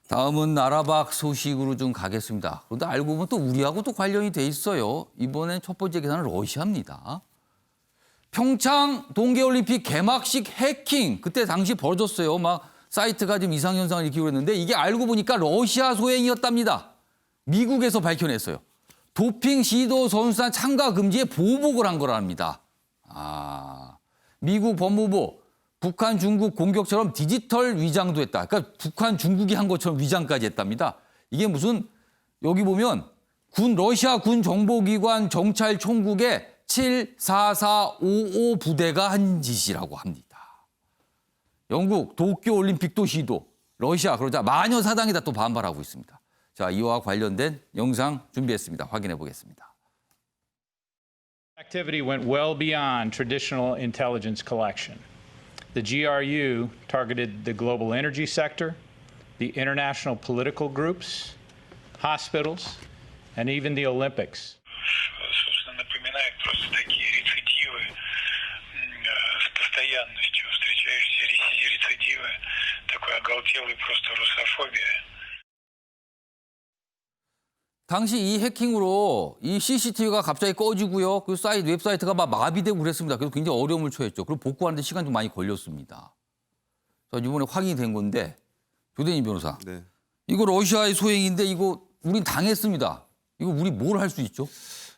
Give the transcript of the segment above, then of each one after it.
다음은 나라 밖 소식으로 좀 가겠습니다. 그런데 알고 보면 또 우리하고 또 관련이 돼 있어요. 이번엔 첫 번째 기사는 러시아입니다. 평창 동계올림픽 개막식 해킹. 그때 당시 벌어졌어요. 막 사이트가 지금 이상현상을 일으키고 있는데 이게 알고 보니까 러시아 소행이었답니다. 미국에서 밝혀냈어요. 도핑 시도 선수단 참가 금지에 보복을 한 거랍니다. 미국 법무부 북한 중국 공격처럼 디지털 위장도 했다. 그러니까 북한 중국이 한 것처럼 위장까지 했답니다. 이게 무슨 여기 보면 러시아 군 정보기관 정찰 총국의 74455 부대가 한 짓이라고 합니다. 영국 도쿄올림픽도 시도, 러시아 그러자 마녀 사당이다 또 반발하고 있습니다. 자, 이와 관련된 영상 준비했습니다. 확인해 보겠습니다. Activity went well beyond traditional intelligence collection. The GRU targeted the global energy sector, the international political groups, hospitals, and even the Olympics. Собственно, напоминает просто такие рецидивы с постоянностью, встречающиеся рецидивы, такой оголтелой просто русофобия. 당시 이 해킹으로 이 CCTV가 갑자기 꺼지고요. 그 웹사이트가 막 마비되고 그랬습니다. 그래서 굉장히 어려움을 처했죠. 그리고 복구하는데 시간도 많이 걸렸습니다. 자, 이번에 확인이 된 건데 조대인 변호사. 네. 이거 러시아의 소행인데 이거 우린 당했습니다. 이거 우리 뭘 할 수 있죠?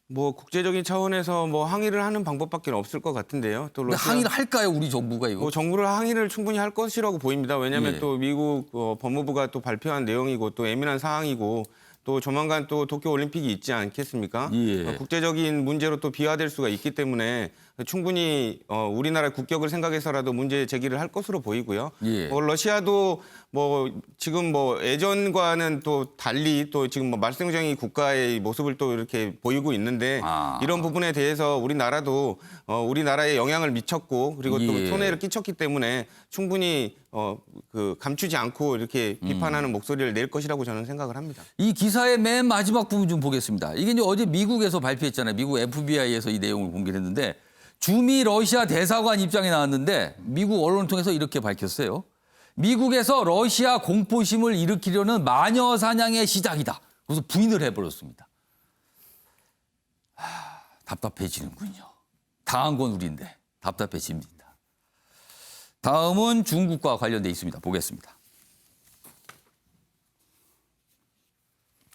뭐 국제적인 차원에서 뭐 항의를 하는 방법밖에 없을 것 같은데요. 또 근데 항의를 할까요, 우리 정부가 이거? 뭐 정부를 항의를 충분히 할 것이라고 보입니다. 왜냐하면 예. 또 미국 법무부가 또 발표한 내용이고 또 예민한 사항이고 또 조만간 또 도쿄올림픽이 있지 않겠습니까? 예. 국제적인 문제로 또 비화될 수가 있기 때문에 충분히 우리나라 국격을 생각해서라도 문제 제기를 할 것으로 보이고요. 예. 러시아도 뭐 지금 뭐 예전과는 또 달리 또 지금 뭐 말썽쟁이 국가의 모습을 또 이렇게 보이고 있는데 이런 부분에 대해서 우리나라도 우리나라에 영향을 미쳤고 그리고 또 예. 손해를 끼쳤기 때문에 충분히 감추지 않고 이렇게 비판하는 목소리를 낼 것이라고 저는 생각을 합니다. 이 기사의 맨 마지막 부분 좀 보겠습니다. 이게 이제 어제 미국에서 발표했잖아요. 미국 FBI에서 이 내용을 공개를 했는데 주미 러시아 대사관 입장이 나왔는데 미국 언론을 통해서 이렇게 밝혔어요. 미국에서 러시아 공포심을 일으키려는 마녀 사냥의 시작이다. 그래서 부인을 해버렸습니다. 답답해지는군요. 당한 건 우리인데 답답해집니다. 다음은 중국과 관련돼 있습니다. 보겠습니다.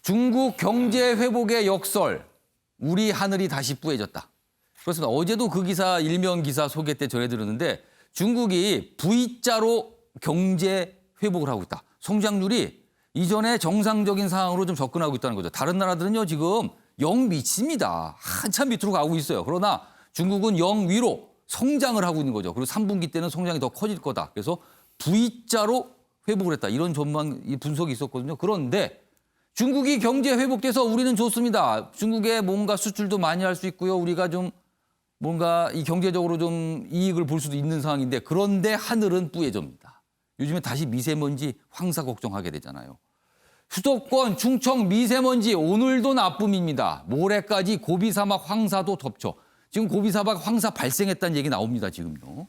중국 경제 회복의 역설, 우리 하늘이 다시 뿌얘졌다. 그렇습니다. 어제도 그 기사 일면 기사 소개 때 전해드렸는데 중국이 V자로 경제 회복을 하고 있다. 성장률이 이전에 정상적인 상황으로 좀 접근하고 있다는 거죠. 다른 나라들은요 지금 0 밑입니다. 한참 밑으로 가고 있어요. 그러나 중국은 0 위로 성장을 하고 있는 거죠. 그리고 3분기 때는 성장이 더 커질 거다. 그래서 V자로 회복을 했다. 이런 전망, 분석이 있었거든요. 그런데 중국이 경제 회복돼서 우리는 좋습니다. 중국에 뭔가 수출도 많이 할 수 있고요. 우리가 좀 뭔가 이 경제적으로 좀 이익을 볼 수도 있는 상황인데 그런데 하늘은 뿌얘집니다. 요즘에 다시 미세먼지 황사 걱정하게 되잖아요. 수도권 충청 미세먼지 오늘도 나쁨입니다. 모레까지 고비사막 황사도 덮쳐. 지금 고비사막 황사 발생했다는 얘기 나옵니다. 지금요.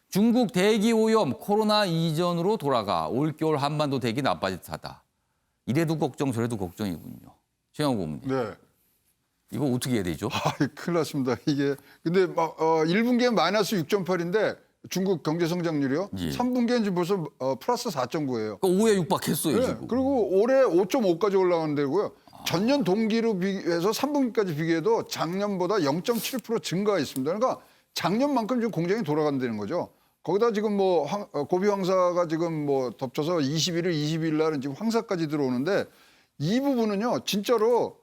중국 대기오염 코로나 이전으로 돌아가 올겨울 한반도 대기 나빠질 듯하다. 이래도 걱정 저래도 걱정이군요. 최영호 고문님. 네. 이거 어떻게 해야 되죠? 큰일 났습니다. 이게 근데 1분기엔 마이너스 6.8인데 중국 경제 성장률이요. 예. 3분기엔 지금 벌써 플러스 4.9예요. 그러니까 5에 육박했어요. 네. 지금. 그리고 올해 5.5까지 올라가는 데고요. 전년 동기로 비해서 3분기까지 비교해도 작년보다 0.7% 증가했습니다. 그러니까 작년만큼 지금 공장이 돌아간다는 거죠. 거기다 지금 뭐 고비 황사가 지금 뭐 덮쳐서 21일, 22일 날은 지금 황사까지 들어오는데 이 부분은요 진짜로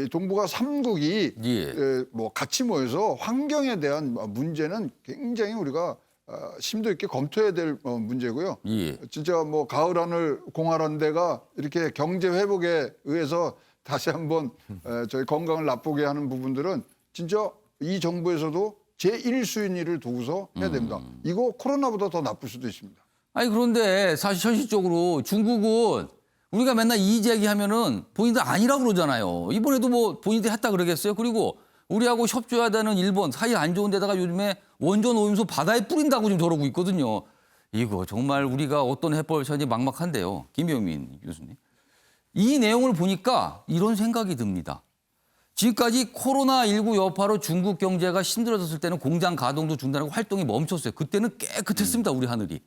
이 동북아 3국이 예. 뭐 같이 모여서 환경에 대한 문제는 굉장히 우리가 심도 있게 검토해야 될 문제고요. 예. 진짜 뭐 가을 하늘 공활한 데가 이렇게 경제 회복에 의해서 다시 한번 저희 건강을 나쁘게 하는 부분들은 진짜 이 정부에서도 제1순위를 두고서 해야 됩니다. 이거 코로나보다 더 나쁠 수도 있습니다. 아니 그런데 사실 현실적으로 중국은 우리가 맨날 이 얘기하면은 본인들 아니라고 그러잖아요. 이번에도 뭐 본인들 했다 그러겠어요. 그리고 우리하고 협조해야 되는 일본 사이 안 좋은 데다가 요즘에 원전 오염수 바다에 뿌린다고 지금 저러고 있거든요. 이거 정말 우리가 어떤 해법을 찾는지 막막한데요. 김병민 교수님. 이 내용을 보니까 이런 생각이 듭니다. 지금까지 코로나19 여파로 중국 경제가 힘들어졌을 때는 공장 가동도 중단하고 활동이 멈췄어요. 그때는 깨끗했습니다, 우리 하늘이.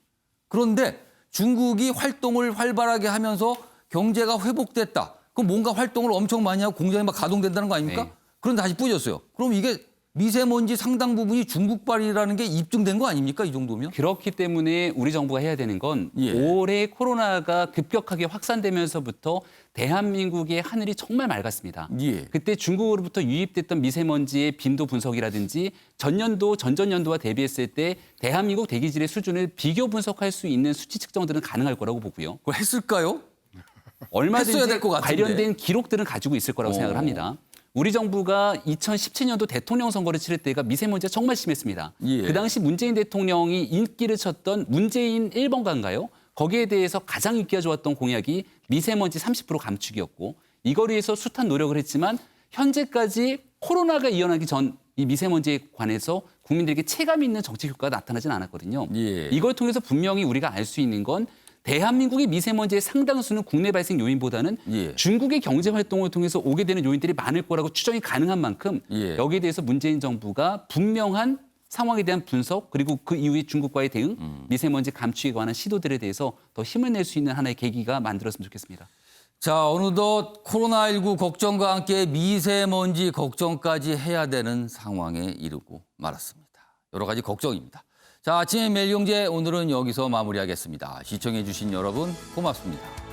그런데 중국이 활동을 활발하게 하면서 경제가 회복됐다. 그럼 뭔가 활동을 엄청 많이 하고 공장이 막 가동된다는 거 아닙니까? 네. 그런데 다시 뿌졌어요. 그럼 이게 미세먼지 상당 부분이 중국발이라는 게 입증된 거 아닙니까? 이 정도면? 그렇기 때문에 우리 정부가 해야 되는 건 예. 올해 코로나가 급격하게 확산되면서부터 대한민국의 하늘이 정말 맑았습니다. 예. 그때 중국으로부터 유입됐던 미세먼지의 빈도 분석이라든지 전년도, 전전년도와 대비했을 때 대한민국 대기질의 수준을 비교 분석할 수 있는 수치 측정들은 가능할 거라고 보고요. 그걸 했을까요? 했어야 얼마든지 될것 같은데. 관련된 기록들은 가지고 있을 거라고 생각을 합니다. 우리 정부가 2017년도 대통령 선거를 치를 때가 미세먼지가 정말 심했습니다. 예. 그 당시 문재인 대통령이 인기를 쳤던 문재인 1번가인가요? 거기에 대해서 가장 인기가 좋았던 공약이 미세먼지 30% 감축이었고 이걸 위해서 숱한 노력을 했지만 현재까지 코로나가 이어나기 전 이 미세먼지에 관해서 국민들에게 체감 있는 정책 효과가 나타나진 않았거든요. 예. 이걸 통해서 분명히 우리가 알 수 있는 건 대한민국의 미세먼지의 상당수는 국내 발생 요인보다는 예. 중국의 경제 활동을 통해서 오게 되는 요인들이 많을 거라고 추정이 가능한 만큼 예. 여기에 대해서 문재인 정부가 분명한 상황에 대한 분석 그리고 그 이후에 중국과의 대응, 미세먼지 감축에 관한 시도들에 대해서 더 힘을 낼 수 있는 하나의 계기가 만들었으면 좋겠습니다. 자, 어느덧 코로나19 걱정과 함께 미세먼지 걱정까지 해야 되는 상황에 이르고 말았습니다. 여러 가지 걱정입니다. 자, 아침의 멜용제 오늘은 여기서 마무리하겠습니다. 시청해 주신 여러분 고맙습니다.